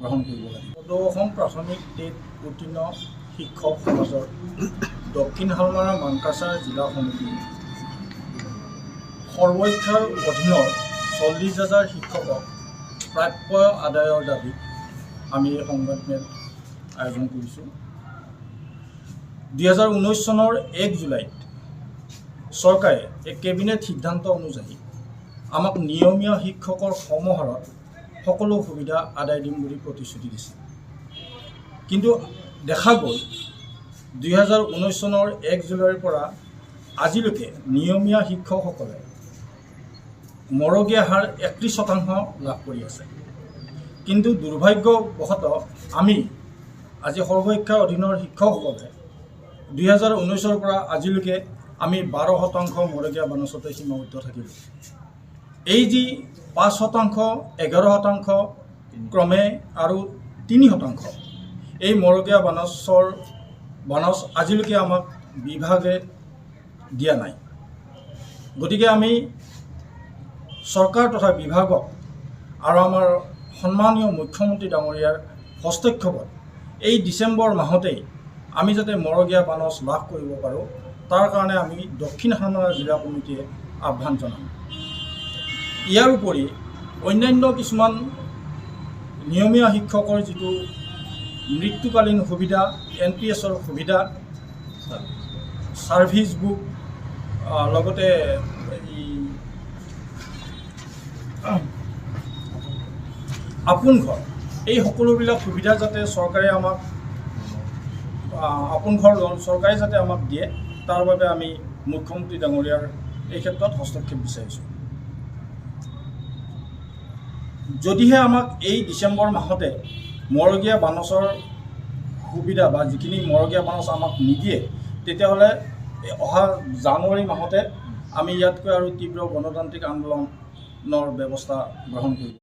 গ্ৰহণ কৰিব লাগিব। সদৌ অসম প্ৰাথমিক টেট উত্তীৰ্ণ শিক্ষক সমাজৰ দক্ষিণ শালমাৰা মানকাছাৰ জিলা সমিতি সৰ্বশিক্ষাৰ অধীনৰ 40,000 শিক্ষকক প্ৰাপ্য আদায়ৰ দাবীত আমি এই সংবাদমেল আয়োজন কৰিছোঁ। 2019 চনৰ 1 জুলাইত চৰকাৰে এক কেবিনেট সিদ্ধান্ত অনুযায়ী আমাক নিয়মীয়া শিক্ষকৰ সমাহাৰত সকলো সুবিধা আদায় দিম বুলি প্ৰতিশ্ৰুতি দিছে। কিন্তু দেখা গ'ল 2019 চনৰ 1 জুলাইৰ পৰা আজিলৈকে নিয়মীয়া শিক্ষকসকলে মৰগীয়া হাৰ 31% লাভ কৰি আছে। কিন্তু দুৰ্ভাগ্যবশতঃ আমি আজি সৰ্বশিক্ষাৰ অধীনৰ শিক্ষকসকলে 2019 পৰা আজিলৈকে আমি 12% মৰগীয়া বানচতে সীমাবদ্ধ থাকিলোঁ। এই যি 5%, 11% ক্ৰমে আৰু 3% এই মৰগীয়া বানচ আজিলৈকে আমাক বিভাগে দিয়া নাই। গতিকে আমি চৰকাৰ তথা বিভাগক আৰু আমাৰ সন্মানীয় মুখ্যমন্ত্ৰী ডাঙৰীয়াৰ হস্তক্ষেপত এই ডিচেম্বৰ মাহতেই আমি যাতে মৰগীয়া বানচ লাভ কৰিব পাৰোঁ, তাৰ কাৰণে আমি দক্ষিণ শালমাৰা জিলা কমিটিয়ে আহ্বান জনাম। ইয়াৰ উপৰি অন্যান্য কিছুমান নিয়মীয়া শিক্ষকৰ যিটো মৃত্যুকালীন সুবিধা, NPSৰ সুবিধা, ছাৰ্ভিচ বুক, লগতে আপোন ঘৰ, এই সকলোবিলাক সুবিধা যাতে চৰকাৰে আমাক আপোন ঘৰ চৰকাৰে যাতে আমাক দিয়ে, তাৰ বাবে আমি মুখ্যমন্ত্ৰী ডাঙৰীয়াৰ এই ক্ষেত্ৰত হস্তক্ষেপ বিচাৰিছোঁ। যদিহে আমাক এই ডিচেম্বৰ মাহতে মৰগীয়া বানচৰ সুবিধা বা যিখিনি মৰগীয়া বানচ আমাক নিদিয়ে, তেতিয়াহ'লে অহা জানুৱাৰী মাহতে আমি ইয়াতকৈ আৰু তীব্ৰ গণতান্ত্ৰিক আন্দোলনৰ ব্যৱস্থা গ্ৰহণ কৰিম।